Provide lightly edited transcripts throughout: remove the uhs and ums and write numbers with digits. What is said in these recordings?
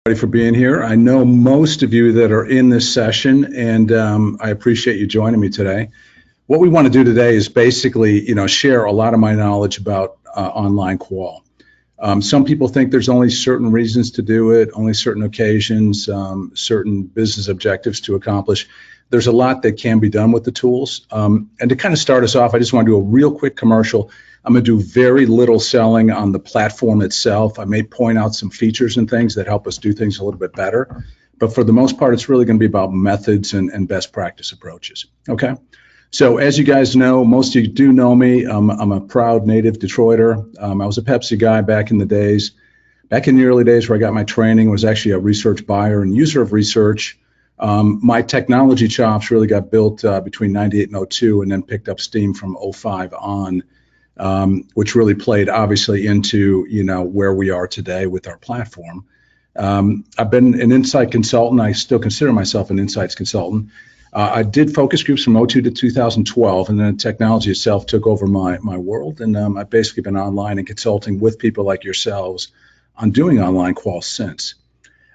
For being here. I know most of you that are in this session, and I appreciate you joining me today. What we want to do today is basically, share a lot of my knowledge about online qual. Some people think there's only certain reasons to do it, only certain occasions, certain business objectives to accomplish. There's a lot that can be done with the tools. And to kind of start us off, I just want to do a real quick commercial. I'm going to do very little selling on the platform itself. I may point out some features and things that help us do things a little bit better. But for the most part, it's really going to be about methods and best practice approaches. Okay. So as you guys know, most of you do know me. I'm a proud native Detroiter. I was a Pepsi guy back in the days. Back in the early days where I got my training, was actually a research buyer and user of research. My technology chops really got built between 98 and 02 and then picked up steam from 05 on, which really played obviously into, where we are today with our platform. I've been an insight consultant. I still consider myself an insights consultant. I did focus groups from 02 to 2012, and then technology itself took over my world. And I've basically been online and consulting with people like yourselves on doing online qual since.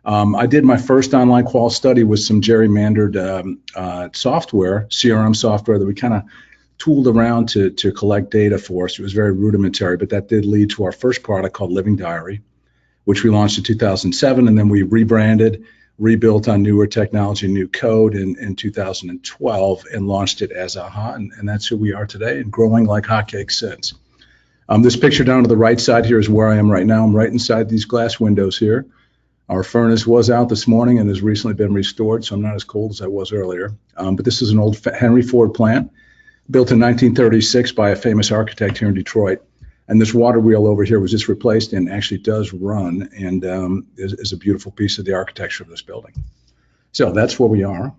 I did my first online qual study with some gerrymandered software, CRM software that we kind of tooled around to collect data for us. It was very rudimentary, but that did lead to our first product called Living Diary, which we launched in 2007, and then we rebranded, rebuilt on newer technology, new code in 2012, and launched it as AHA, and that's who we are today, and growing like hotcakes since. This picture down to the right side here is where I am right now. I'm right inside these glass windows here. Our furnace was out this morning and has recently been restored, so I'm not as cold as I was earlier. But this is an old Henry Ford plant, built in 1936 by a famous architect here in Detroit. And this water wheel over here was just replaced and actually does run and is a beautiful piece of the architecture of this building. So that's where we are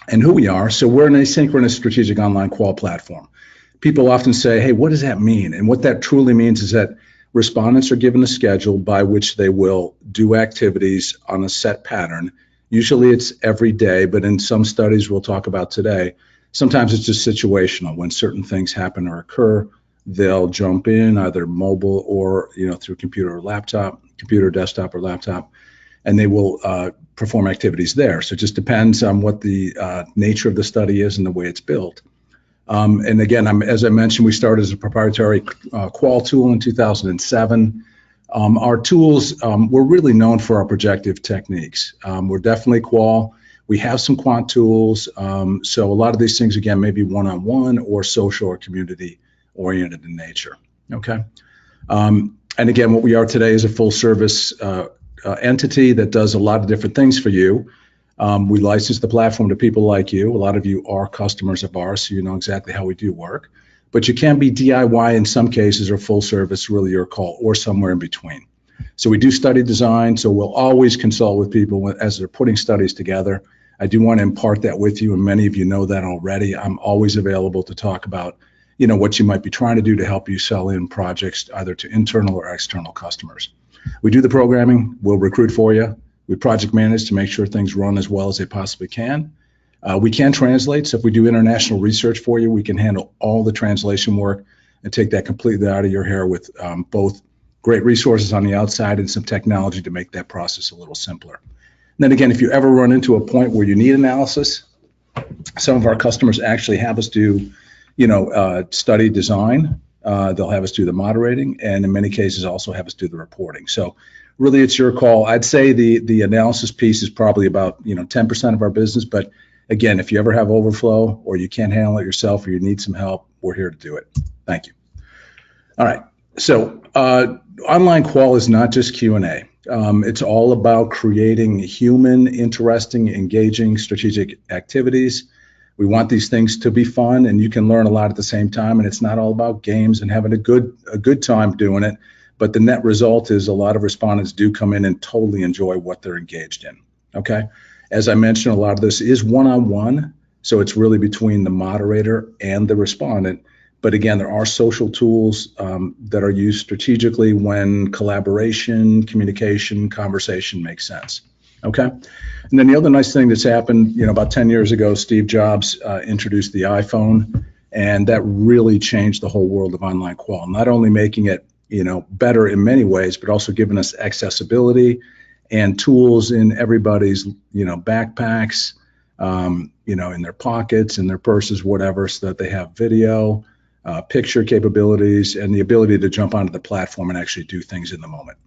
and who we are. So we're an asynchronous strategic online qual platform. People often say, hey, what does that mean? And what that truly means is that respondents are given a schedule by which they will do activities on a set pattern. Usually it's every day, but in some studies we'll talk about today, sometimes it's just situational. When certain things happen or occur, they'll jump in either mobile or through computer, desktop, or laptop, and they will perform activities there. So it just depends on what the nature of the study is and the way it's built. And again, as I mentioned, we started as a proprietary Qual tool in 2007. Our tools, we're really known for our projective techniques. We're definitely Qual. We have some quant tools. So a lot of these things, again, may be one-on-one or social or community-oriented in nature. Okay. And again, what we are today is a full-service entity that does a lot of different things for you. We license the platform to people like you. A lot of you are customers of ours, so you know exactly how we do work. But you can be DIY in some cases or full service, really your call, or somewhere in between. So we do study design, so we'll always consult with people as they're putting studies together. I do want to impart that with you, and many of you know that already. I'm always available to talk about, what you might be trying to do to help you sell in projects either to internal or external customers. We do the programming, we'll recruit for you. We project manage to make sure things run as well as they possibly can. We can translate, so if we do international research for you, we can handle all the translation work and take that completely out of your hair with both great resources on the outside and some technology to make that process a little simpler. And then again, if you ever run into a point where you need analysis, some of our customers actually have us do, study design. They'll have us do the moderating, and in many cases also have us do the reporting. So really, it's your call. I'd say the analysis piece is probably about 10% of our business. But again, if you ever have overflow or you can't handle it yourself or you need some help, we're here to do it. Thank you. All right. So online qual is not just Q&A. It's all about creating human, interesting, engaging, strategic activities. We want these things to be fun, and you can learn a lot at the same time. And it's not all about games and having a good time doing it. But the net result is a lot of respondents do come in and totally enjoy what they're engaged in. Okay. As I mentioned, a lot of this is one-on-one. So it's really between the moderator and the respondent. But again, there are social tools that are used strategically when collaboration, communication, conversation makes sense. Okay. And then the other nice thing that's happened, about 10 years ago, Steve Jobs introduced the iPhone, and that really changed the whole world of online qual, not only making it better in many ways, but also giving us accessibility and tools in everybody's, backpacks, in their pockets, in their purses, whatever, so that they have video, picture capabilities, and the ability to jump onto the platform and actually do things in the moment.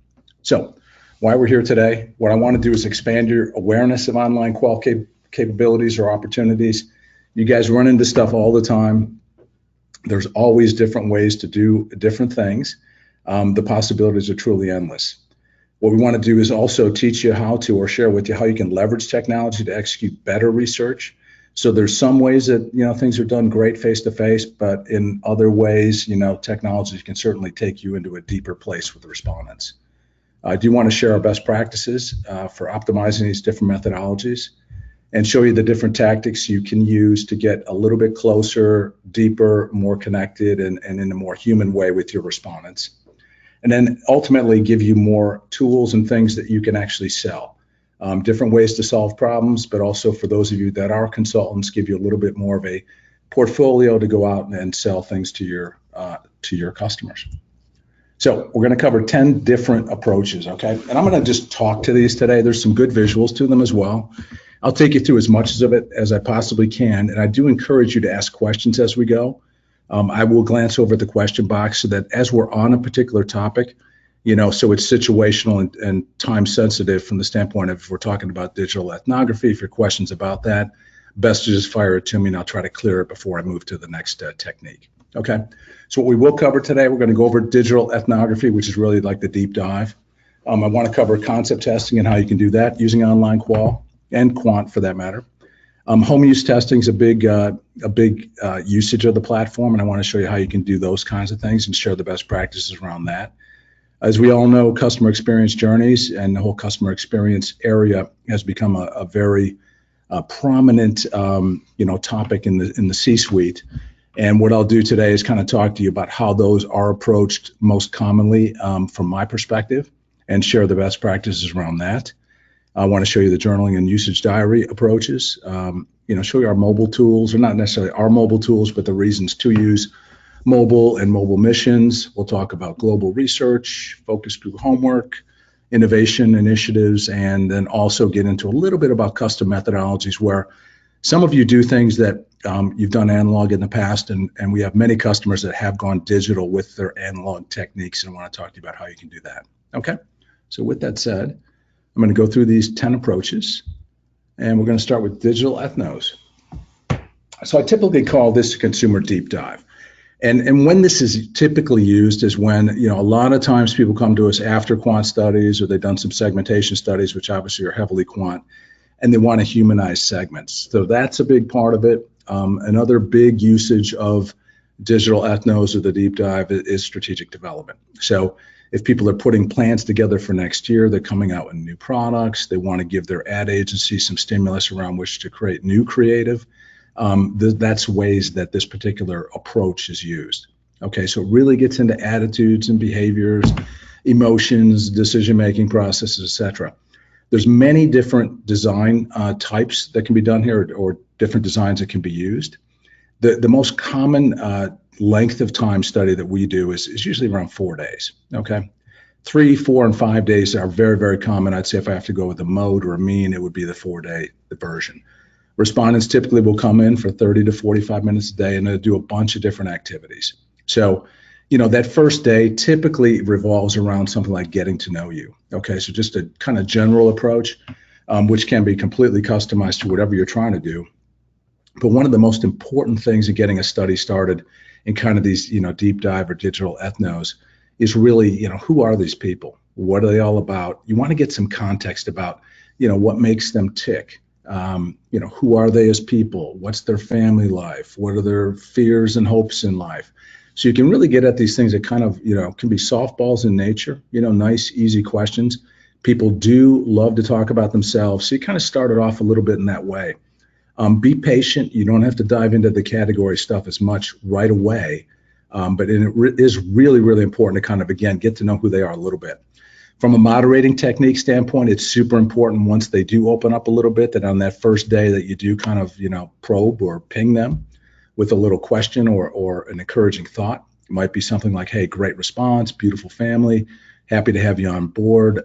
So why we're here today, what I want to do is expand your awareness of online qual capabilities or opportunities. You guys run into stuff all the time. There's always different ways to do different things. The possibilities are truly endless. What we want to do is also teach you how to, or share with you how you can leverage technology to execute better research. So there's some ways that, things are done great face-to-face, but in other ways, technology can certainly take you into a deeper place with the respondents. I do want to share our best practices for optimizing these different methodologies and show you the different tactics you can use to get a little bit closer, deeper, more connected, and in a more human way with your respondents. And then ultimately give you more tools and things that you can actually sell. Different ways to solve problems, but also for those of you that are consultants, give you a little bit more of a portfolio to go out and sell things to your customers. So we're going to cover 10 different approaches, okay? And I'm going to just talk to these today. There's some good visuals to them as well. I'll take you through as much of it as I possibly can, and I do encourage you to ask questions as we go. I will glance over the question box so that as we're on a particular topic, so it's situational and time sensitive from the standpoint of if we're talking about digital ethnography, if your question's about that, best to just fire it to me and I'll try to clear it before I move to the next technique. Okay, so what we will cover today, we're going to go over digital ethnography, which is really like the deep dive. I want to cover concept testing and how you can do that using online qual and quant for that matter. Home use testing is a big usage of the platform, and I want to show you how you can do those kinds of things and share the best practices around that. As we all know, customer experience journeys and the whole customer experience area has become a very prominent topic in the C-suite. And what I'll do today is kind of talk to you about how those are approached most commonly from my perspective and share the best practices around that. I want to show you the journaling and usage diary approaches, show you our mobile tools, or not necessarily our mobile tools, but the reasons to use mobile and mobile missions. We'll talk about global research, focus group homework, innovation initiatives, and then also get into a little bit about custom methodologies where some of you do things that you've done analog in the past, and we have many customers that have gone digital with their analog techniques, and I want to talk to you about how you can do that. Okay, so with that said, I'm going to go through these 10 approaches, and we're going to start with digital ethnos. So I typically call this a consumer deep dive. And when this is typically used is when, a lot of times people come to us after quant studies or they've done some segmentation studies, which obviously are heavily quant, and they want to humanize segments. So that's a big part of it. Another big usage of digital ethnos or the deep dive is strategic development. So if people are putting plans together for next year, they're coming out with new products, they want to give their ad agency some stimulus around which to create new creative, that's ways that this particular approach is used. Okay, so it really gets into attitudes and behaviors, emotions, decision-making processes, etc. There's many different design types that can be done here, or different designs that can be used. The most common length of time study that we do is usually around 4 days, okay? 3, 4, and 5 days are very, very common. I'd say if I have to go with a mode or a mean, it would be the 4-day version. Respondents typically will come in for 30 to 45 minutes a day and they'll do a bunch of different activities. So, that first day typically revolves around something like getting to know you, okay? So just a kind of general approach, which can be completely customized to whatever you're trying to do. But one of the most important things in getting a study started in kind of these, deep dive or digital ethnos is really, who are these people? What are they all about? You want to get some context about, what makes them tick. Who are they as people? What's their family life? What are their fears and hopes in life? So you can really get at these things that kind of, can be softballs in nature, nice, easy questions. People do love to talk about themselves. So you kind of start it off a little bit in that way. Be patient. You don't have to dive into the category stuff as much right away. But it is really, really important to kind of, again, get to know who they are a little bit. From a moderating technique standpoint, it's super important once they do open up a little bit that on that first day that you do kind of, probe or ping them with a little question or an encouraging thought. It might be something like, hey, great response, beautiful family. Happy to have you on board.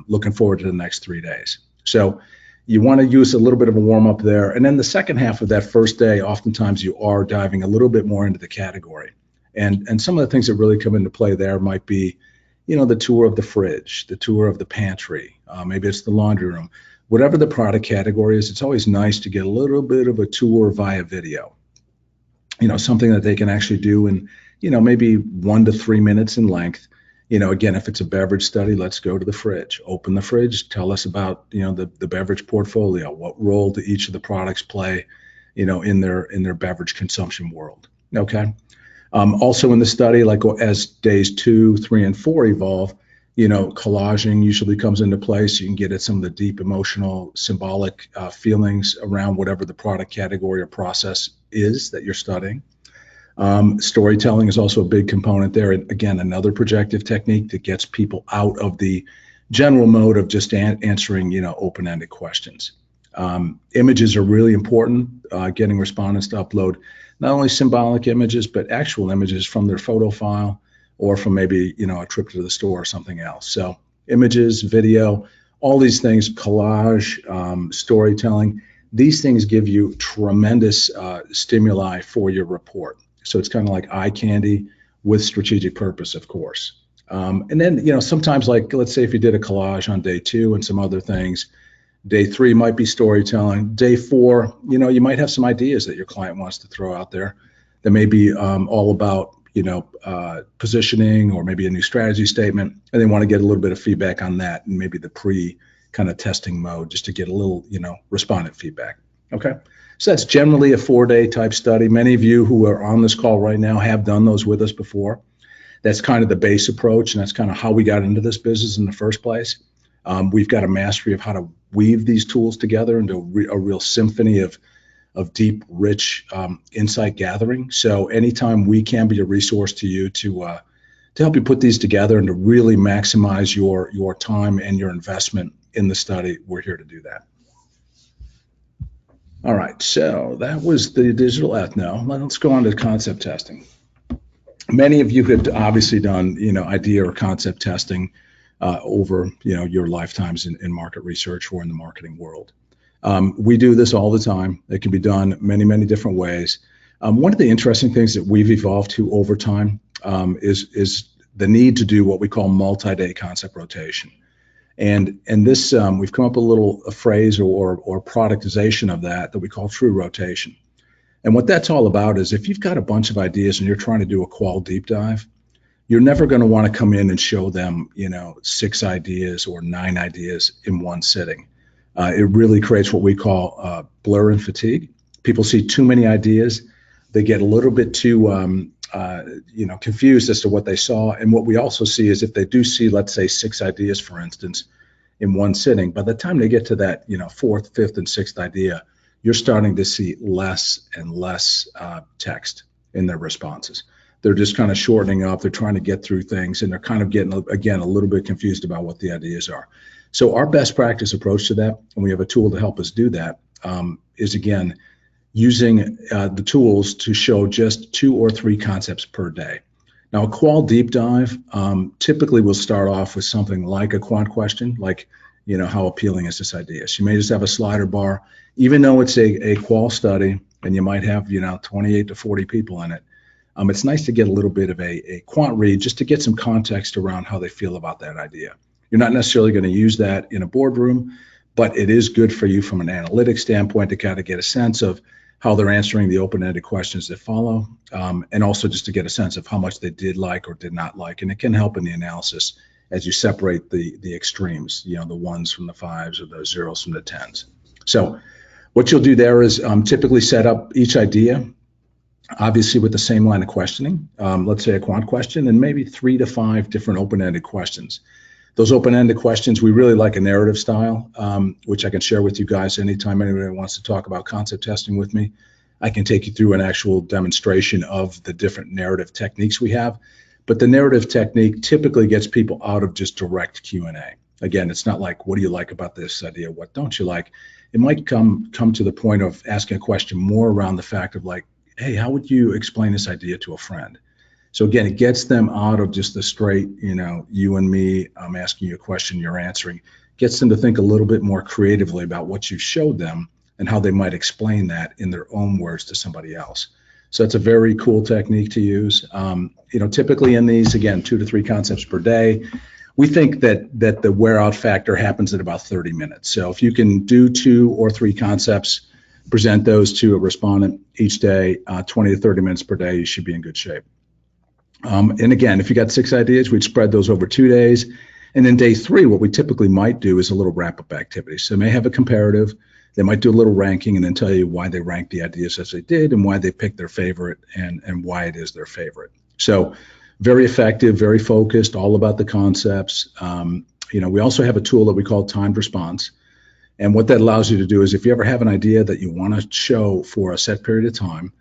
Looking forward to the next 3 days. So you want to use a little bit of a warm up there. And then the second half of that first day, oftentimes you are diving a little bit more into the category. And some of the things that really come into play there might be, the tour of the fridge, the tour of the pantry, maybe it's the laundry room. Whatever the product category is, it's always nice to get a little bit of a tour via video. Something that they can actually do in, maybe 1 to 3 minutes in length. Again, if it's a beverage study, let's go to the fridge. Open the fridge. Tell us about, the beverage portfolio. What role do each of the products play, in their beverage consumption world? Okay. Also in the study, like as days 2, 3, and 4 evolve, collaging usually comes into place. You can get at some of the deep emotional, symbolic feelings around whatever the product category or process is that you're studying. Storytelling is also a big component there. And again, another projective technique that gets people out of the general mode of just answering, open-ended questions. Images are really important, getting respondents to upload not only symbolic images, but actual images from their photo file or from maybe, a trip to the store or something else. So images, video, all these things, collage, storytelling, these things give you tremendous stimuli for your report. So it's kind of like eye candy with strategic purpose, of course. And then, sometimes like, let's say if you did a collage on day 2 and some other things, day 3 might be storytelling. Day 4, you might have some ideas that your client wants to throw out there that may be all about, positioning or maybe a new strategy statement. And they want to get a little bit of feedback on that and maybe the pre kind of testing mode just to get a little, respondent feedback. Okay. So that's generally a 4-day type study. Many of you who are on this call right now have done those with us before. That's kind of the base approach, and that's kind of how we got into this business in the first place. We've got a mastery of how to weave these tools together into a real symphony of deep, rich insight gathering. So anytime we can be a resource to you to help you put these together and to really maximize your time and your investment in the study, we're here to do that. All right, so that was the digital ethno. Let's go on to concept testing. Many of you have obviously done, idea or concept testing over, your lifetimes in market research or in the marketing world. We do this all the time. It can be done many, many different ways. One of the interesting things that we've evolved to over time is the need to do what we call multi-day concept rotation. And this, we've come up with a phrase or productization of that we call true rotation. And what that's all about is if you've got a bunch of ideas and you're trying to do a qual deep dive, you're never going to want to come in and show them, 6 ideas or 9 ideas in one sitting. It really creates what we call blur and fatigue. People see too many ideas. They get a little bit too, confused as to what they saw. And what we also see is if they do see, let's say 6 ideas, for instance, in one sitting, by the time they get to that, 4th, 5th, and 6th idea, you're starting to see less and less text in their responses. They're just kind of shortening up. They're trying to get through things, and they're kind of getting, again, a little bit confused about what the ideas are. So our best practice approach to that, and we have a tool to help us do that, is, again, using the tools to show just 2 or 3 concepts per day. Now, a qual deep dive typically will start off with something like a quant question, like, how appealing is this idea? So you may just have a slider bar, even though it's a qual study and you might have, 28 to 40 people in it. It's nice to get a little bit of a quant read just to get some context around how they feel about that idea. You're not necessarily going to use that in a boardroom, but it is good for you from an analytics standpoint to kind of get a sense of how they're answering the open-ended questions that follow, and also just to get a sense of how much they did like or did not like. And it can help in the analysis as you separate the extremes, the 1s from the 5s or the 0s from the 10s. So what you'll do there is typically set up each idea, obviously with the same line of questioning, let's say a quant question, and maybe 3 to 5 different open-ended questions. Those open-ended questions, we really like a narrative style, which I can share with you guys anytime anybody wants to talk about concept testing with me. I can take you through an actual demonstration of the different narrative techniques we have. But the narrative technique typically gets people out of just direct Q&A. Again, it's not like, what do you like about this idea? What don't you like? It might come to the point of asking a question more around the fact of like, hey, how would you explain this idea to a friend? So again, it gets them out of just the straight, you and me, I'm asking you a question, you're answering. Gets them to think a little bit more creatively about what you showed them and how they might explain that in their own words to somebody else. So it's a very cool technique to use. Typically in these, again, 2 to 3 concepts per day. We think that the wear out factor happens at about 30 minutes. So if you can do 2 or 3 concepts, present those to a respondent each day, 20 to 30 minutes per day, you should be in good shape. And again, if you got 6 ideas, we'd spread those over 2 days. And then day 3, what we typically might do is a little wrap-up activity. So they may have a comparative. They might do a little ranking and then tell you why they ranked the ideas as they did and why they picked their favorite and why it is their favorite. So very effective, very focused, all about the concepts. We also have a tool that we call timed response. And what that allows you to do is if you ever have an idea that you want to show for a set period of time,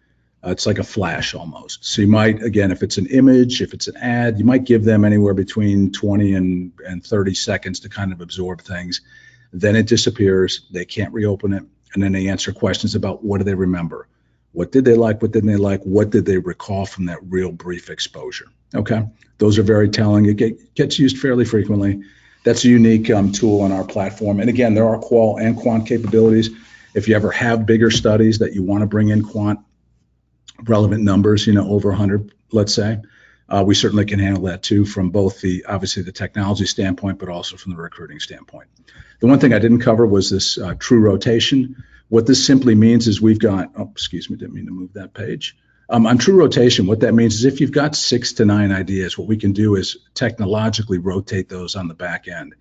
it's like a flash almost. So you might, again, if it's an image, if it's an ad, you might give them anywhere between 20 and 30 seconds to kind of absorb things. Then it disappears. They can't reopen it. And then they answer questions about what do they remember? What did they like? What didn't they like? What did they recall from that real brief exposure? Okay. Those are very telling. It gets used fairly frequently. That's a unique tool on our platform. And again, there are qual and quant capabilities. If you ever have bigger studies that you want to bring in quant relevant numbers, over 100, let's say, we certainly can handle that too from both obviously the technology standpoint, but also from the recruiting standpoint. The one thing I didn't cover was this true rotation. What this simply means is we've got, didn't mean to move that page. On true rotation, what that means is if you've got 6 to 9 ideas, what we can do is technologically rotate those on the back end.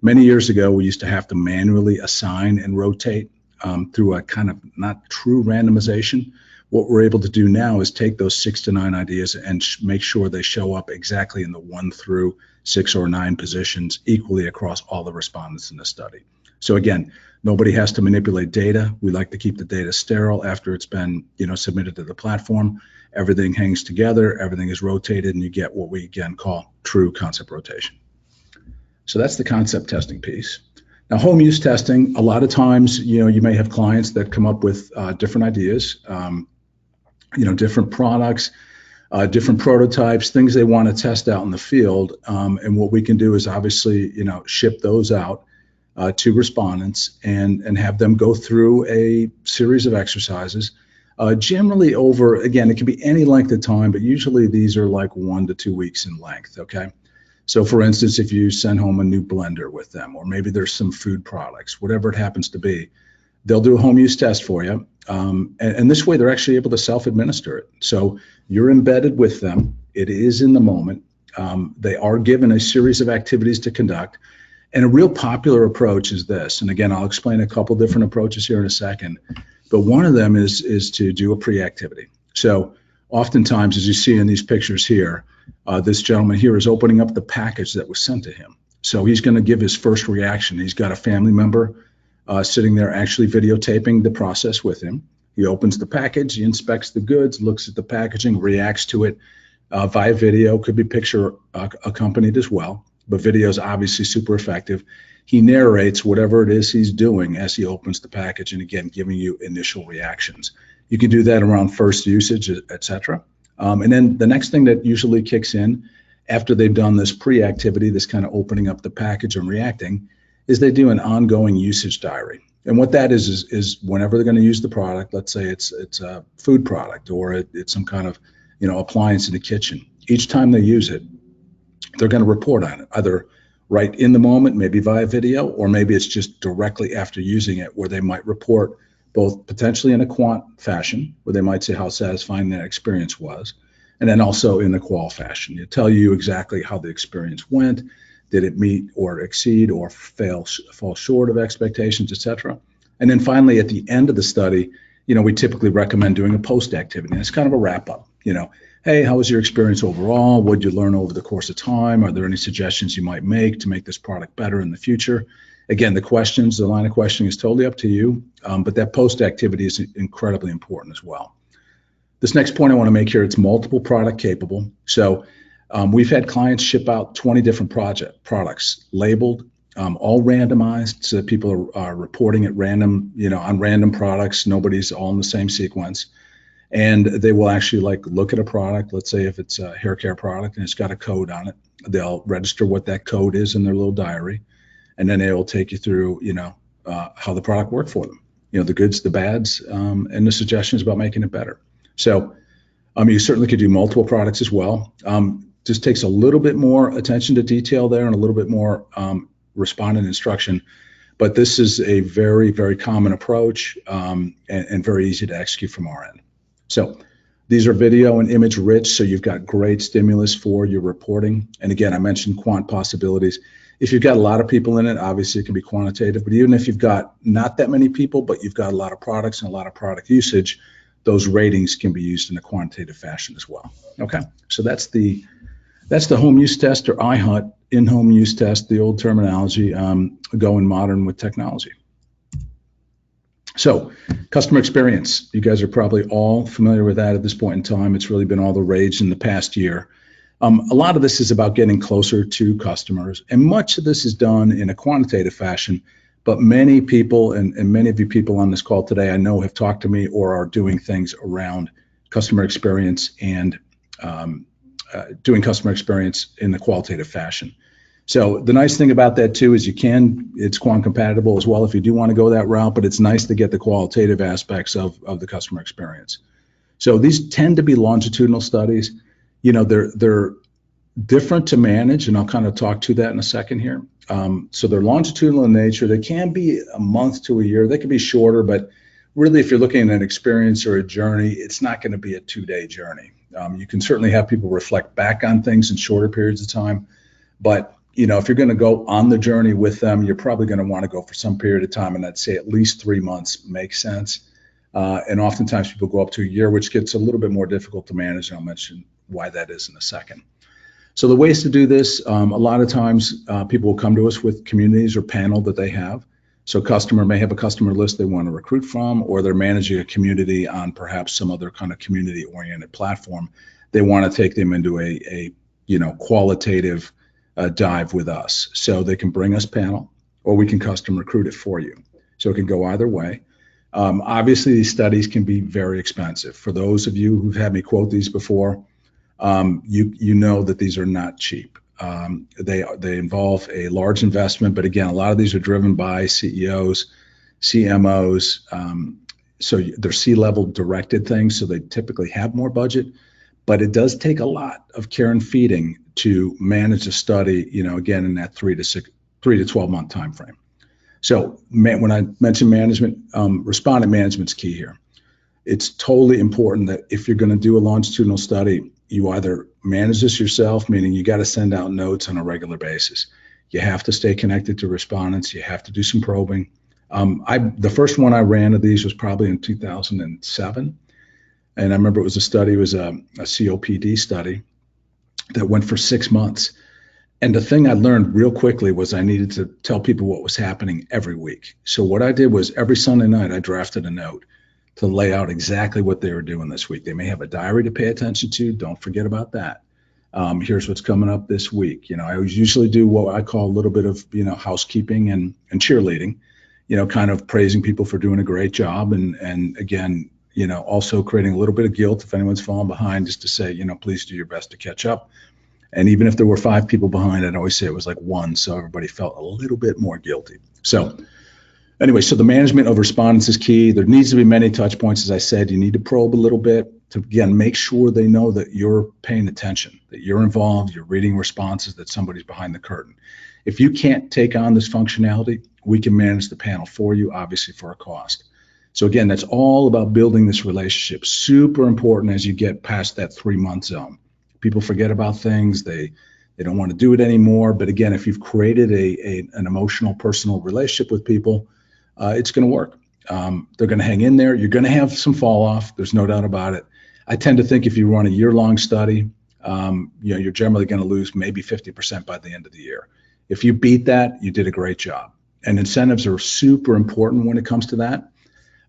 Many years ago, we used to have to manually assign and rotate through a kind of not true randomization. What we're able to do now is take those 6 to 9 ideas and make sure they show up exactly in the 1 through 6 or 9 positions equally across all the respondents in the study. So again, nobody has to manipulate data. We like to keep the data sterile after it's been, submitted to the platform. Everything hangs together, everything is rotated, and you get what we again call true concept rotation. So that's the concept testing piece. Now, home use testing, a lot of times, you may have clients that come up with different ideas, different products, different prototypes, things they want to test out in the field. And what we can do is obviously, ship those out to respondents and have them go through a series of exercises, generally over, again, it can be any length of time, but usually these are like 1 to 2 weeks in length, okay? So for instance, if you send home a new blender with them, or maybe there's some food products, whatever it happens to be, they'll do a home use test for you. And this way they're actually able to self-administer it. So you're embedded with them. It is in the moment. They are given a series of activities to conduct. And a real popular approach is this. And again, I'll explain a couple different approaches here in a second. But one of them is to do a pre-activity. So oftentimes, as you see in these pictures here, this gentleman here is opening up the package that was sent to him. So he's going to give his first reaction. He's got a family member sitting there actually videotaping the process with him. He opens the package, he inspects the goods, looks at the packaging, reacts to it via video, could be picture accompanied as well, but video is obviously super effective. He narrates whatever it is he's doing as he opens the package and again, giving you initial reactions. You can do that around first usage, et cetera. And then the next thing that usually kicks in after they've done this pre-activity, this kind of opening up the package and reacting, is they do an ongoing usage diary. And what that is whenever they're going to use the product, let's say it's a food product or it's some kind of appliance in the kitchen. Each time they use it, they're going to report on it, either right in the moment, maybe via video, or maybe it's just directly after using it where they might report both potentially in a quant fashion, where they might say how satisfying that experience was, and then also in a qual fashion. It tell you exactly how the experience went. Did it meet or exceed or fall short of expectations, et cetera? And then finally, at the end of the study, we typically recommend doing a post activity. And it's kind of a wrap up. Hey, how was your experience overall? What did you learn over the course of time? Are there any suggestions you might make to make this product better in the future? Again, the line of questioning is totally up to you, but that post activity is incredibly important as well. This next point I want to make here, it's multiple product capable. So we've had clients ship out 20 different products labeled, all randomized, so that people are reporting at random, on random products. Nobody's all in the same sequence. And they will actually like look at a product. Let's say if it's a hair care product and it's got a code on it, they'll register what that code is in their little diary, and then they will take you through, how the product worked for them, the goods, the bads, and the suggestions about making it better. So you certainly could do multiple products as well. Just takes a little bit more attention to detail there and a little bit more respondent instruction. But this is a very, very common approach and very easy to execute from our end. So these are video and image rich, so you've got great stimulus for your reporting. And again, I mentioned quant possibilities. If you've got a lot of people in it, obviously it can be quantitative, but even if you've got not that many people, but you've got a lot of products and a lot of product usage, those ratings can be used in a quantitative fashion as well. Okay, so that's the home use test, or iHunt, in-home use test, the old terminology, going modern with technology. So customer experience, you guys are probably all familiar with that at this point in time. It's really been all the rage in the past year. A lot of this is about getting closer to customers, and much of this is done in a quantitative fashion, but many people, and many of you people on this call today, I know have talked to me or are doing things around customer experience and doing customer experience in the qualitative fashion. So the nice thing about that too is it's quant compatible as well if you do want to go that route, but it's nice to get the qualitative aspects of the customer experience. So these tend to be longitudinal studies. They're different to manage, and I'll kind of talk to that in a second here. So they're longitudinal in nature. They can be a month to a year. They can be shorter, but really if you're looking at an experience or a journey, it's not going to be a 2-day journey. You can certainly have people reflect back on things in shorter periods of time, but if you're going to go on the journey with them, you're probably going to want to go for some period of time, and I'd say at least 3 months makes sense. And oftentimes people go up to a year, which gets a little bit more difficult to manage, and I'll mention why that is in a second. So the ways to do this, a lot of times people will come to us with communities or panel that they have. So customer may have a customer list they want to recruit from, or they're managing a community on perhaps some other kind of community-oriented platform. They want to take them into a qualitative dive with us. So they can bring us panel, or we can custom recruit it for you. So it can go either way. Obviously, these studies can be very expensive. For those of you who've had me quote these before, you know that these are not cheap. They involve a large investment, but again, a lot of these are driven by CEOs, CMOs. So they're C-level directed things, so they typically have more budget, but it does take a lot of care and feeding to manage a study, again, in that 3 to 12 month time frame. So when I mention management, respondent management's key here. It's totally important that if you're going to do a longitudinal study, you either manage this yourself, meaning you got to send out notes on a regular basis. You have to stay connected to respondents. You have to do some probing. The first one I ran of these was probably in 2007. And I remember it was a COPD study that went for 6 months. And the thing I learned real quickly was I needed to tell people what was happening every week. So what I did was every Sunday night, I drafted a note to lay out exactly what they were doing this week. They may have a diary to pay attention to. Don't forget about that. Here's what's coming up this week. I usually do what I call a little bit of, housekeeping and cheerleading, kind of praising people for doing a great job. And again, also creating a little bit of guilt if anyone's falling behind, just to say, please do your best to catch up. And even if there were 5 people behind, I'd always say it was like 1, so everybody felt a little bit more guilty. So anyway, so the management of respondents is key. There needs to be many touch points. As I said, you need to probe a little bit to, again, make sure they know that you're paying attention, that you're involved, you're reading responses, that somebody's behind the curtain. If you can't take on this functionality, we can manage the panel for you, obviously for a cost. So again, that's all about building this relationship. Super important as you get past that 3-month zone. People forget about things. They don't want to do it anymore. But again, if you've created an emotional, personal relationship with people, it's going to work. They're going to hang in there. You're going to have some fall off. There's no doubt about it. I tend to think if you run a year-long study, you're generally going to lose maybe 50% by the end of the year. If you beat that, you did a great job. And incentives are super important when it comes to that.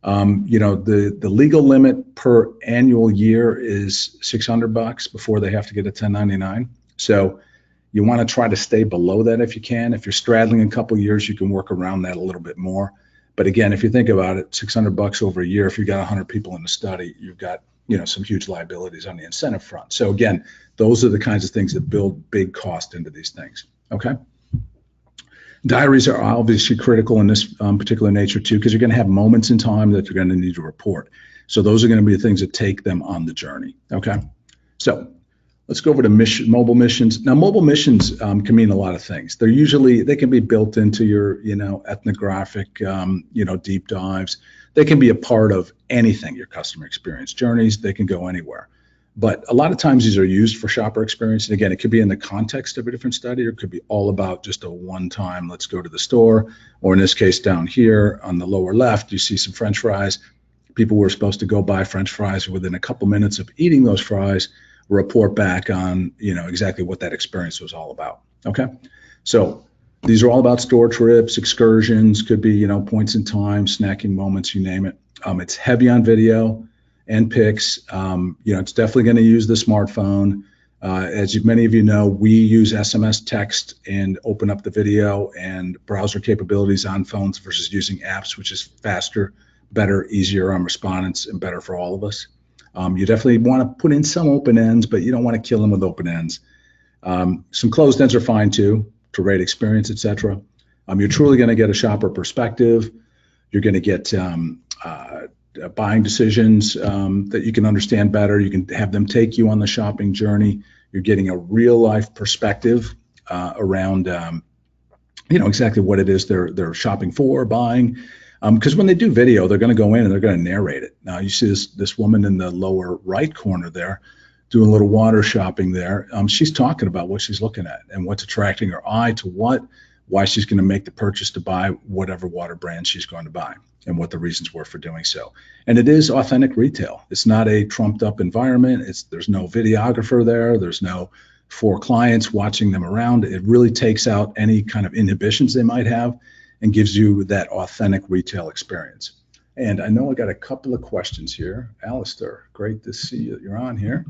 The legal limit per annual year is $600 before they have to get a 1099. So you want to try to stay below that if you can. If you're straddling a couple of years, you can work around that a little bit more. But again, if you think about it, $600 over a year, if you've got 100 people in the study, you've got some huge liabilities on the incentive front. So again, those are the kinds of things that build big cost into these things. Okay. Diaries are obviously critical in this particular nature too, because you're going to have moments in time that you're going to need to report. So those are going to be the things that take them on the journey. Okay. So let's go over to mobile missions. Now, mobile missions can mean a lot of things. They can be built into your, ethnographic, deep dives. They can be a part of anything, your customer experience journeys. They can go anywhere. But a lot of times these are used for shopper experience. And again, it could be in the context of a different study, or it could be all about just a one-time, let's go to the store, or in this case down here on the lower left, you see some French fries. People were supposed to go buy French fries. Within a couple minutes of eating those fries, report back on, exactly what that experience was all about. Okay. So these are all about store trips, excursions, could be, points in time, snacking moments, you name it. It's heavy on video and pics. It's definitely going to use the smartphone. As many of you know, we use SMS text and open up the video and browser capabilities on phones versus using apps, which is faster, better, easier on respondents, and better for all of us. You definitely want to put in some open ends, but you don't want to kill them with open ends. Some closed ends are fine too, to rate experience, etc. You're truly going to get a shopper perspective. You're going to get buying decisions that you can understand better. You can have them take you on the shopping journey. You're getting a real life perspective around, exactly what it is they're shopping for, buying. Because when they do video, they're going to go in and they're going to narrate it. Now you see this woman in the lower right corner there doing a little water shopping there. She's talking about what she's looking at and what's attracting her eye to why she's going to make the purchase to buy whatever water brand she's going to buy, and what the reasons were for doing so. And it is authentic retail. It's not a trumped up environment. There's no videographer there. There's no 4 clients watching them around. It really takes out any kind of inhibitions they might have and gives you that authentic retail experience. And I know I got a couple of questions here. Alistair, great to see you. You're on here.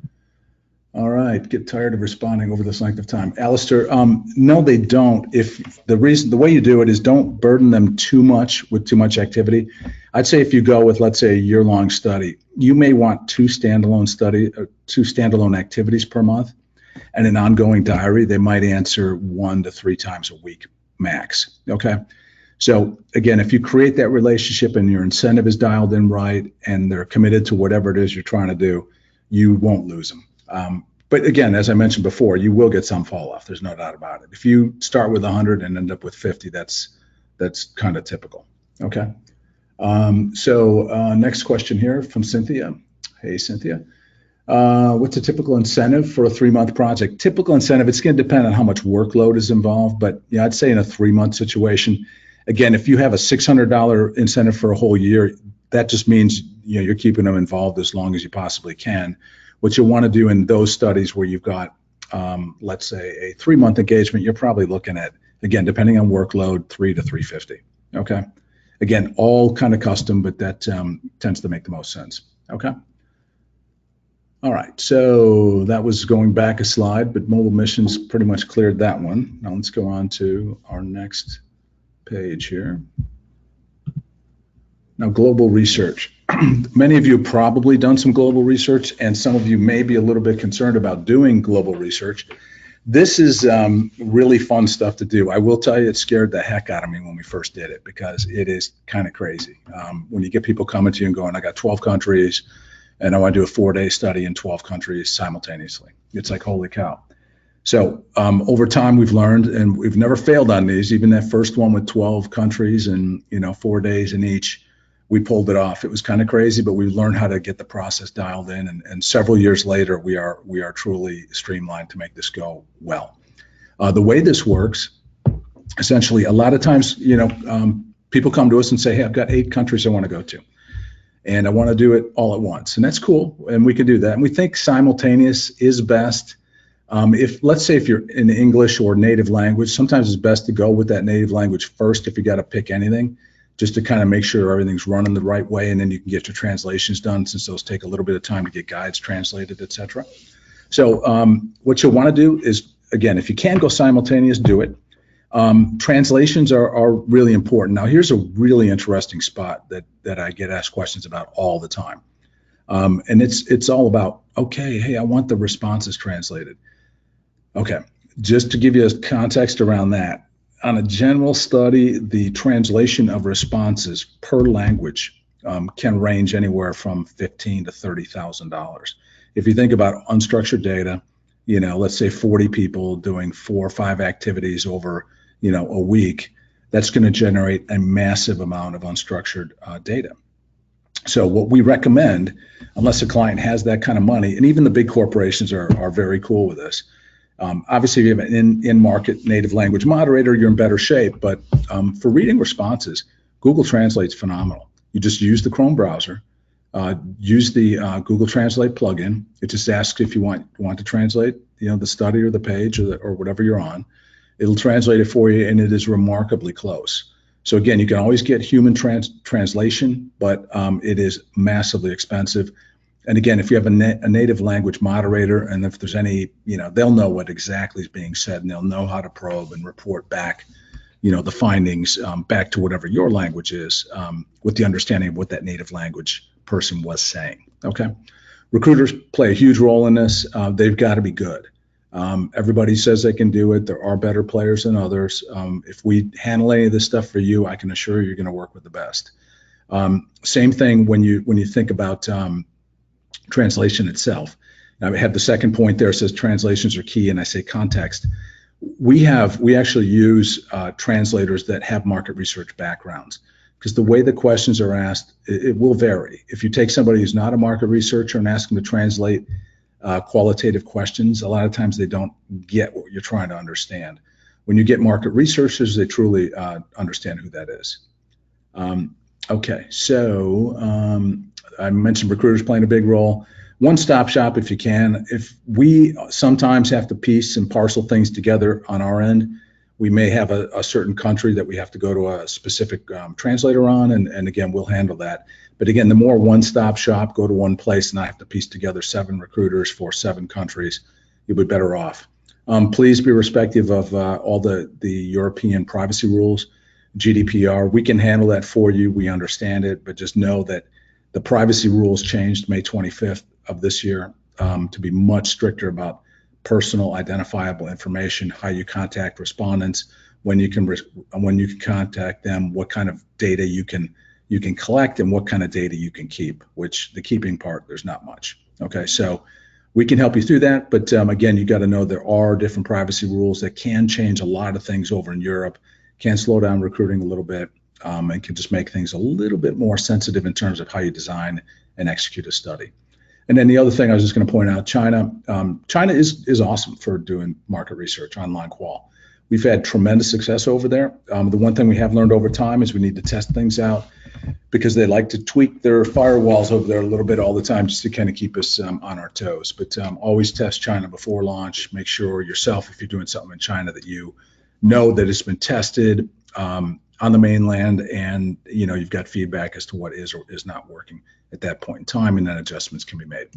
All right, get tired of responding over this length of time. Alistair, no, they don't. The way you do it is don't burden them too much with too much activity. I'd say if you go with, let's say, a year-long study, you may want 2 standalone activities per month, and an ongoing diary. They might answer 1 to 3 times a week max. Okay. So again, if you create that relationship and your incentive is dialed in right, and they're committed to whatever it is you're trying to do, you won't lose them. But again, as I mentioned before, you will get some fall off. There's no doubt about it. If you start with 100 and end up with 50, that's kind of typical. Okay. Next question here from Cynthia. Hey, Cynthia. What's a typical incentive for a 3-month project? Typical incentive, it's going to depend on how much workload is involved, but I'd say in a 3-month situation, again, if you have a $600 incentive for a whole year, that just means you're keeping them involved as long as you possibly can. What you want to do in those studies where you've got, let's say, a 3-month engagement, you're probably looking at, again, depending on workload, $300 to $350. Okay. Again, all kind of custom, but that tends to make the most sense. Okay. All right. So that was going back a slide, but mobile missions pretty much cleared that one. Now let's go on to our next page here. Now, global research. Many of you have probably done some global research, and some of you may be a little bit concerned about doing global research. This is really fun stuff to do. I will tell you, it scared the heck out of me when we first did it, because it is kind of crazy. When you get people coming to you and going, I got 12 countries, and I want to do a 4-day study in 12 countries simultaneously. It's like, holy cow. So over time, we've learned, and we've never failed on these. Even that first one with 12 countries and 4 days in each, we pulled it off. It was kind of crazy, but we learned how to get the process dialed in. And several years later, we are truly streamlined to make this go well. The way this works, essentially, a lot of times, people come to us and say, hey, I've got 8 countries I want to go to, and I want to do it all at once. And that's cool, and we can do that. And we think simultaneous is best. Let's say if you're in English or native language, sometimes it's best to go with that native language first if you got to pick anything, just to kind of make sure everything's running the right way, and then you can get your translations done, since those take a little bit of time to get guides translated, etc. So what you'll want to do is, again, if you can go simultaneous, do it. Translations are really important. Now, here's a really interesting spot that I get asked questions about all the time. And it's all about, okay, hey, I want the responses translated. Okay, just to give you a context around that, on a general study, the translation of responses per language can range anywhere from $15,000 to $30,000. If you think about unstructured data, let's say 40 people doing 4 or 5 activities over, a week, that's going to generate a massive amount of unstructured data. So what we recommend, unless a client has that kind of money, and even the big corporations are very cool with this. Obviously, if you have an in-market native language moderator, you're in better shape. But for reading responses, Google Translate's phenomenal. You just use the Chrome browser, use the Google Translate plugin. It just asks if you want to translate, the study or the page or whatever you're on. It'll translate it for you, and it is remarkably close. So again, you can always get human translation, but it is massively expensive. And again, if you have a native language moderator, and if there's any, they'll know what exactly is being said, and they'll know how to probe and report back, the findings back to whatever your language is, with the understanding of what that native language person was saying. Okay, recruiters play a huge role in this. They've got to be good. Everybody says they can do it. There are better players than others. If we handle any of this stuff for you, I can assure you're going to work with the best. Same thing when you think about translation itself. I have the second point there. It says translations are key, and I say context. We actually use translators that have market research backgrounds, because the way the questions are asked, it will vary. If you take somebody who's not a market researcher and ask them to translate qualitative questions, a lot of times they don't get what you're trying to understand. When you get market researchers, they truly understand who that is. Okay, so I mentioned recruiters playing a big role. One-stop shop if you can. If we sometimes have to piece and parcel things together on our end, we may have a certain country that we have to go to a specific translator on, and again, we'll handle that. But again, the more one-stop shop, go to one place and I have to piece together 7 recruiters for 7 countries, you'll be better off. Please be respectful of all the European privacy rules, GDPR. We can handle that for you. We understand it, but just know that the privacy rules changed May 25th of this year to be much stricter about personal identifiable information, how you contact respondents, when you can contact them, what kind of data you can collect, and what kind of data you can keep, which the keeping part, there's not much. Okay, so we can help you through that, but again, you got to know there are different privacy rules that can change a lot of things over in Europe, can slow down recruiting a little bit, and can just make things a little bit more sensitive in terms of how you design and execute a study. And then the other thing I was just going to point out, China. China is awesome for doing market research, online qual. We've had tremendous success over there. The one thing we have learned over time is we need to test things out, because they like to tweak their firewalls over there a little bit all the time, just to kind of keep us on our toes. But always test China before launch. Make sure yourself, if you're doing something in China, that you know that it's been tested on the mainland, and you've got feedback as to what is or is not working at that point in time, and then adjustments can be made.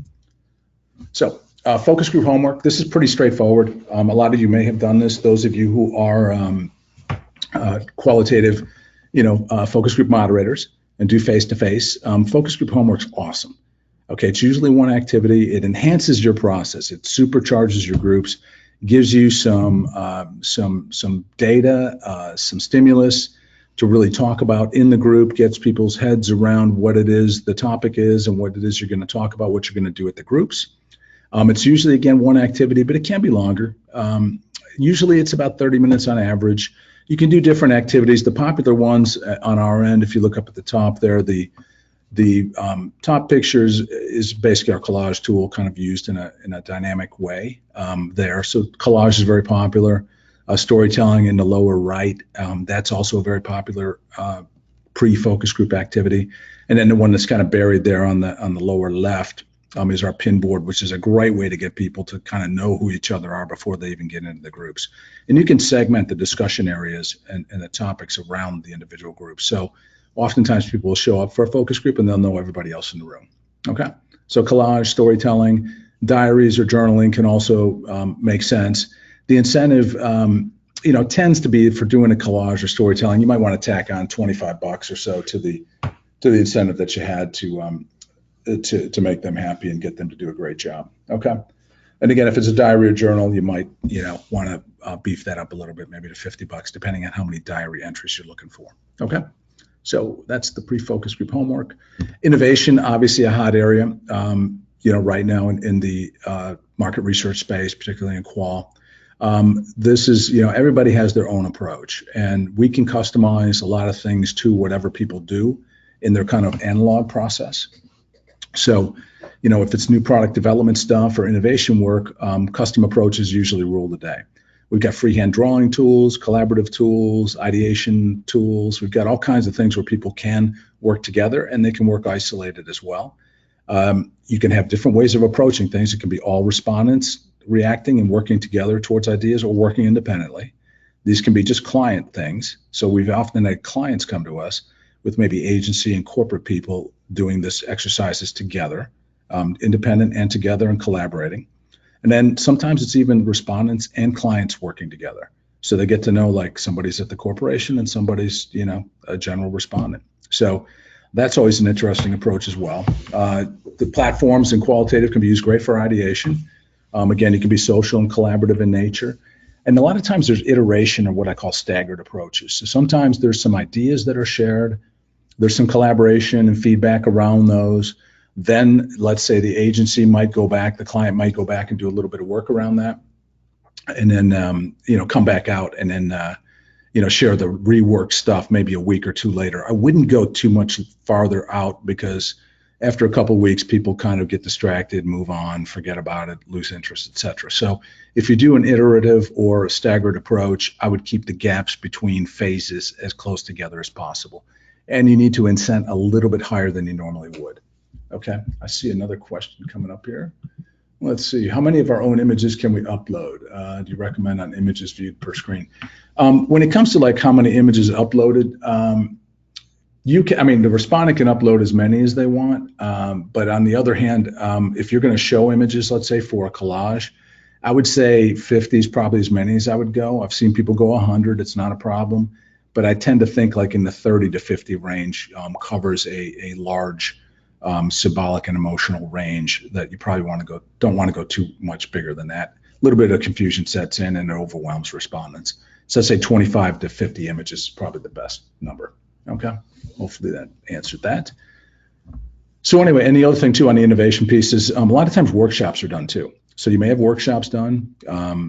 So focus group homework. This is pretty straightforward. A lot of you may have done this. Those of you who are qualitative, focus group moderators and do face-to-face, focus group homework's awesome. Okay, it's usually one activity. It enhances your process. It supercharges your groups, gives you some data, some stimulus to really talk about in the group, gets people's heads around what it is the topic is and what it is you're going to talk about, what you're going to do at the groups. It's usually, again, one activity, but it can be longer. Usually it's about 30 minutes on average. You can do different activities. The popular ones on our end, if you look up at the top there, the top pictures is basically our collage tool, kind of used in a dynamic way there. So collage is very popular. Storytelling in the lower right, that's also a very popular pre-focus group activity. And then the one that's kind of buried there on the lower left is our pin board, which is a great way to get people to kind of know who each other are before they even get into the groups. And you can segment the discussion areas and the topics around the individual groups. So oftentimes people will show up for a focus group and they'll know everybody else in the room. Okay, so collage, storytelling, diaries or journaling can also make sense. The incentive, tends to be for doing a collage or storytelling. You might want to tack on $25 or so to the incentive that you had to to make them happy and get them to do a great job. Okay. And again, if it's a diary journal, you might, want to beef that up a little bit, maybe to $50, depending on how many diary entries you're looking for. Okay. So that's the pre-focus group homework. Innovation, obviously a hot area, right now in the market research space, particularly in Qual. This is, everybody has their own approach, and we can customize a lot of things to whatever people do in their kind of analog process. So, if it's new product development stuff or innovation work, custom approaches usually rule the day. We've got freehand drawing tools, collaborative tools, ideation tools. We've got all kinds of things where people can work together, and they can work isolated as well. You can have different ways of approaching things. It can be all respondents reacting and working together towards ideas, or working independently. These can be just client things. So we've often had clients come to us with maybe agency and corporate people doing this exercises together, independent and together and collaborating. And then sometimes it's even respondents and clients working together. So they get to know, like, somebody's at the corporation and somebody's, a general respondent. So that's always an interesting approach as well. The platforms and qualitative can be used great for ideation. Again, it can be social and collaborative in nature. And a lot of times there's iteration or what I call staggered approaches. So sometimes there's some ideas that are shared. There's some collaboration and feedback around those. Then let's say the agency might go back, the client might go back and do a little bit of work around that. And then, come back out and then, share the rework stuff maybe a week or two later. I wouldn't go too much farther out, because after a couple of weeks, people kind of get distracted, move on, forget about it, lose interest, etc. So if you do an iterative or a staggered approach, I would keep the gaps between phases as close together as possible. And you need to incent a little bit higher than you normally would. Okay, I see another question coming up here. Let's see, how many of our own images can we upload? Do you recommend on images viewed per screen? When it comes to like how many images uploaded, the respondent can upload as many as they want, but on the other hand, if you're going to show images, let's say for a collage, I would say 50 is probably as many as I would go. I've seen people go 100, it's not a problem, but I tend to think like in the 30 to 50 range covers a large symbolic and emotional range that you probably don't want to go too much bigger than that. A little bit of confusion sets in and it overwhelms respondents. So I'd say 25 to 50 images is probably the best number. Okay, hopefully that answered that. So anyway, and the other thing too on the innovation piece is a lot of times workshops are done too. So you may have workshops done.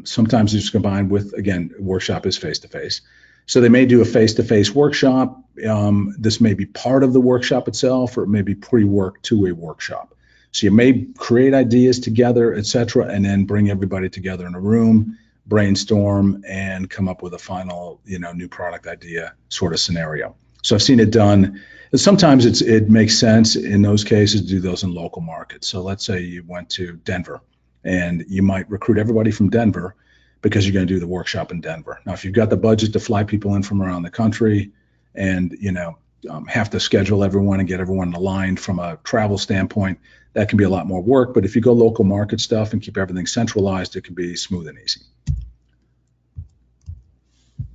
Sometimes it's combined with, again, workshop is face-to-face. So they may do a face-to-face workshop. This may be part of the workshop itself, or it may be pre-work to a workshop. So you may create ideas together, et cetera, and then bring everybody together in a room, brainstorm, and come up with a final, new product idea sort of scenario. So I've seen it done. And sometimes it makes sense in those cases to do those in local markets. So let's say you went to Denver, and you might recruit everybody from Denver because you're going to do the workshop in Denver. Now, if you've got the budget to fly people in from around the country and, have to schedule everyone and get everyone aligned from a travel standpoint, that can be a lot more work. But if you go local market stuff and keep everything centralized, it can be smooth and easy.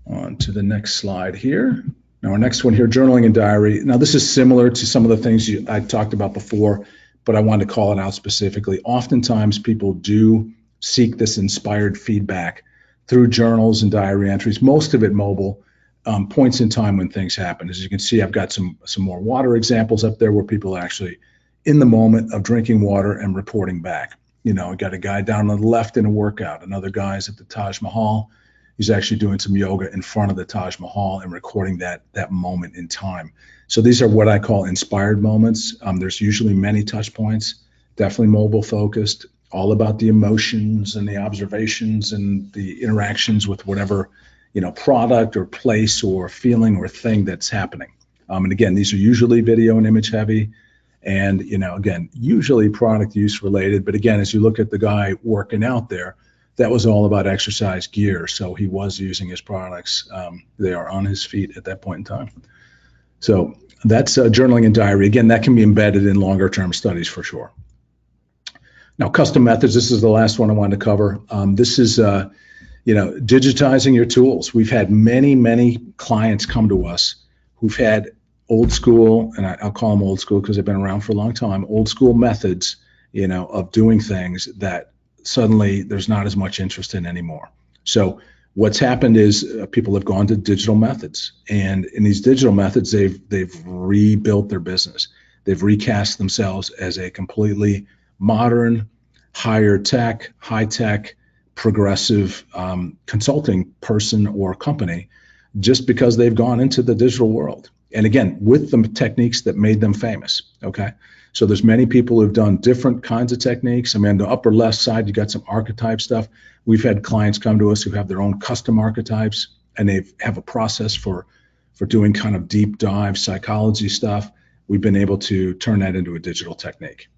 On to the next slide here. Now, our next one here, journaling and diary. Now, this is similar to some of the things I talked about before, but I wanted to call it out specifically. Oftentimes, people do seek this inspired feedback through journals and diary entries, most of it mobile, points in time when things happen. As you can see, I've got some more water examples up there where people are actually in the moment of drinking water and reporting back. I got a guy down on the left in a workout, another guy's at the Taj Mahal. He's actually doing some yoga in front of the Taj Mahal and recording that moment in time. So these are what I call inspired moments. There's usually many touch points, definitely mobile focused, all about the emotions and the observations and the interactions with whatever, product or place or feeling or thing that's happening. And again, these are usually video and image heavy and, again, usually product use related. But again, as you look at the guy working out there, that was all about exercise gear. So he was using his products. They are on his feet at that point in time. So that's journaling and diary. Again, that can be embedded in longer term studies for sure. Now, custom methods, this is the last one I wanted to cover. This is, digitizing your tools. We've had many, many clients come to us who've had old school, and I'll call them old school because they've been around for a long time, old school methods, of doing things that suddenly there's not as much interest in anymore. So what's happened is people have gone to digital methods, and in these digital methods, they've rebuilt their business. They've recast themselves as a completely modern, high tech, progressive consulting person or company, just because they've gone into the digital world. And again, with the techniques that made them famous. Okay. So there's many people who've done different kinds of techniques. I mean, on the upper left side, you got some archetype stuff. We've had clients come to us who have their own custom archetypes, and they have a process for doing kind of deep dive psychology stuff. We've been able to turn that into a digital technique.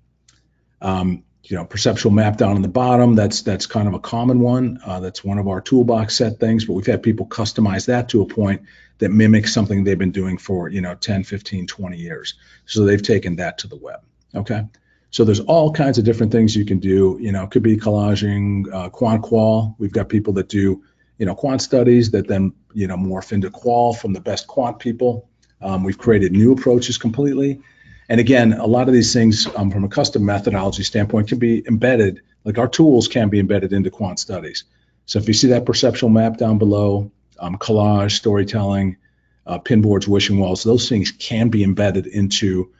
Perceptual map down on the bottom, that's kind of a common one. That's one of our toolbox set things, but we've had people customize that to a point that mimics something they've been doing for 10, 15, 20 years. So they've taken that to the web. Okay. So there's all kinds of different things you can do. It could be collaging, qual. We've got people that do, quant studies that then, morph into qual from the best quant people. We've created new approaches completely. And again, a lot of these things from a custom methodology standpoint can be embedded, like our tools can be embedded into quant studies. So if you see that perceptual map down below, collage, storytelling, pinboards, wishing wells, those things can be embedded into,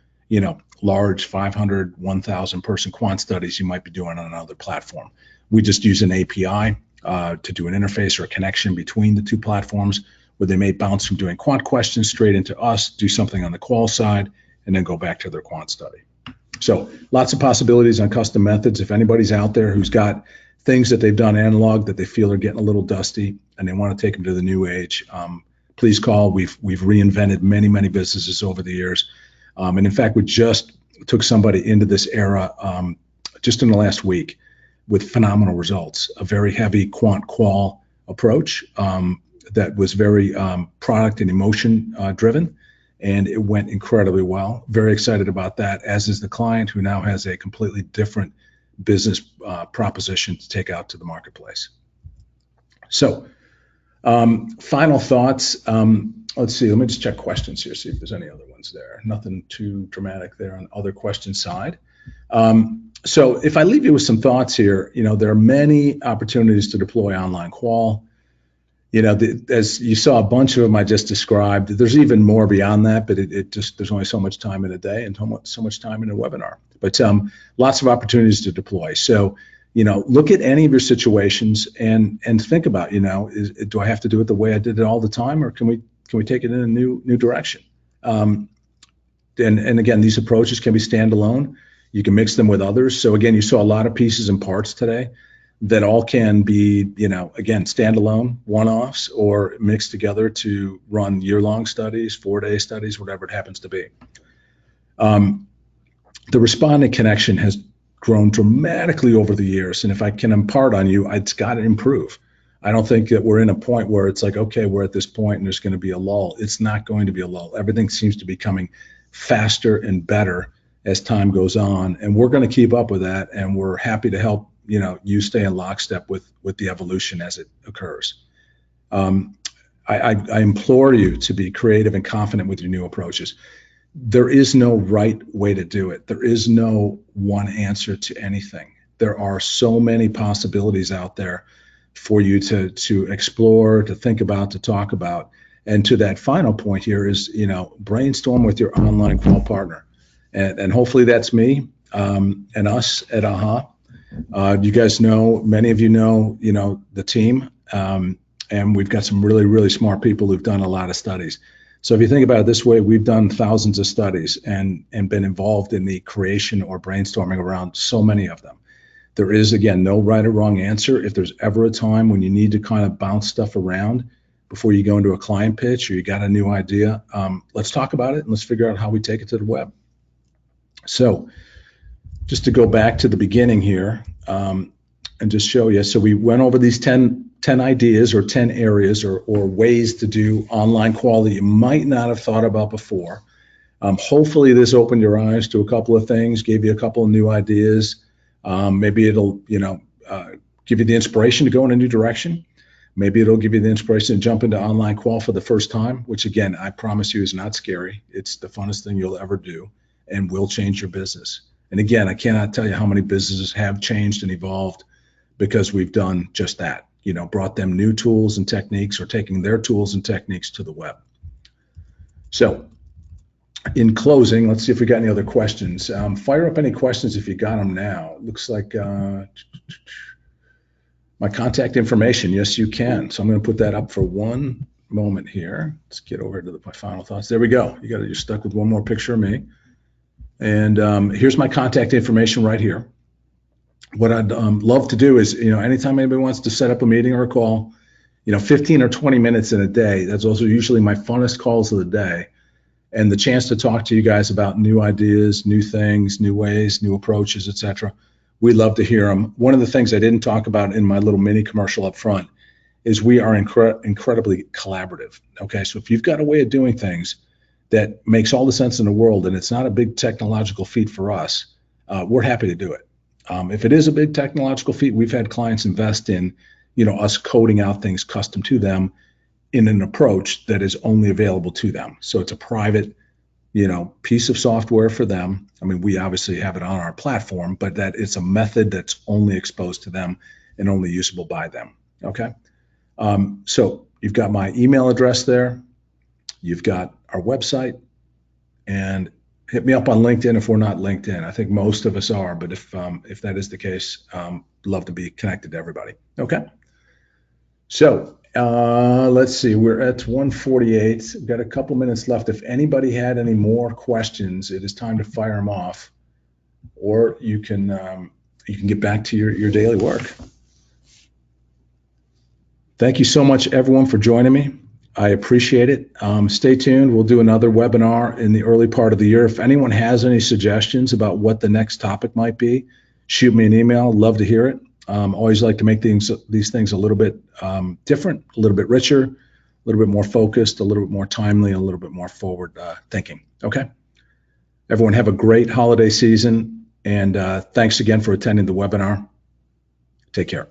large 500, 1,000 person quant studies you might be doing on another platform. We just use an API to do an interface or a connection between the two platforms where they may bounce from doing quant questions straight into us, do something on the qual side, and then go back to their quant study. So lots of possibilities on custom methods. If anybody's out there who's got things that they've done analog that they feel are getting a little dusty and they want to take them to the new age, please call. We've reinvented many businesses over the years. And in fact, we just took somebody into this era just in the last week with phenomenal results, a very heavy qual approach that was very product and emotion driven. And it went incredibly well. Very excited about that, as is the client, who now has a completely different business proposition to take out to the marketplace. So final thoughts. Let's see, let me just check questions here, see if there's any other ones there. Nothing too dramatic there on other question side. So if I leave you with some thoughts here, there are many opportunities to deploy online qual. As you saw, a bunch of them I just described. There's even more beyond that, but there's only so much time in a day and so much time in a webinar. But lots of opportunities to deploy. So, look at any of your situations and think about, do I have to do it the way I did it all the time, or can we take it in a new direction? And again, these approaches can be standalone. You can mix them with others. So again, you saw a lot of pieces and parts today that all can be, again, standalone, one-offs, or mixed together to run year-long studies, 4-day studies, whatever it happens to be. The respondent connection has grown dramatically over the years, and if I can impart on you, it's got to improve. I don't think that we're in a point where it's like, okay, we're at this point and there's going to be a lull. It's not going to be a lull. Everything seems to be coming faster and better as time goes on, and we're going to keep up with that, and we're happy to help you stay in lockstep with the evolution as it occurs. I implore you to be creative and confident with your new approaches. There is no right way to do it. There is no one answer to anything. There are so many possibilities out there for you to explore, to think about, to talk about. And to that final point here is, brainstorm with your online qual partner. And hopefully that's me and us at AHA. You guys know, many of you know, the team, and we've got some really smart people who've done a lot of studies. So if you think about it this way, we've done thousands of studies and been involved in the creation or brainstorming around so many of them. There is, again, no right or wrong answer. If there's ever a time when you need to kind of bounce stuff around before you go into a client pitch or you got a new idea, let's talk about it and let's figure out how we take it to the web. So just to go back to the beginning here and just show you. So we went over these 10 ideas or 10 areas or ways to do online quality you might not have thought about before. Hopefully this opened your eyes to a couple of things, gave you a couple of new ideas. Maybe it'll, give you the inspiration to go in a new direction. Maybe it'll give you the inspiration to jump into online qual for the first time, which again, I promise you is not scary. It's the funnest thing you'll ever do and will change your business. And again, I cannot tell you how many businesses have changed and evolved because we've done just that, brought them new tools and techniques or taking their tools and techniques to the web. So in closing, let's see if we got any other questions. Fire up any questions if you got them now. It looks like my contact information. Yes, you can. So I'm going to put that up for one moment here. Let's get over to my final thoughts. There we go. You're stuck with one more picture of me. And here's my contact information right here. What I'd love to do is, anytime anybody wants to set up a meeting or a call, 15 or 20 minutes in a day, that's also usually my funnest calls of the day. And the chance to talk to you guys about new ideas, new things, new ways, new approaches, etc. We love to hear them. One of the things I didn't talk about in my little mini commercial up front is we are incredibly collaborative. Okay, so if you've got a way of doing things that makes all the sense in the world and it's not a big technological feat for us, we're happy to do it. If it is a big technological feat, we've had clients invest in, us coding out things custom to them in an approach that is only available to them. So it's a private, piece of software for them. I mean, we obviously have it on our platform, but that it's a method that's only exposed to them and only usable by them. Okay. So you've got my email address there. You've got our website, and hit me up on LinkedIn if we're not LinkedIn. I think most of us are, but if that is the case, love to be connected to everybody. Okay. So let's see, we're at 1:48. We've got a couple minutes left. If anybody had any more questions, it is time to fire them off, or you can get back to your daily work. Thank you so much, everyone, for joining me. I appreciate it. Stay tuned. We'll do another webinar in the early part of the year. If anyone has any suggestions about what the next topic might be, shoot me an email. Love to hear it. Always like to make these things a little bit different, a little bit richer, a little bit more focused, a little bit more timely, and a little bit more forward thinking. Okay. Everyone have a great holiday season, and thanks again for attending the webinar. Take care.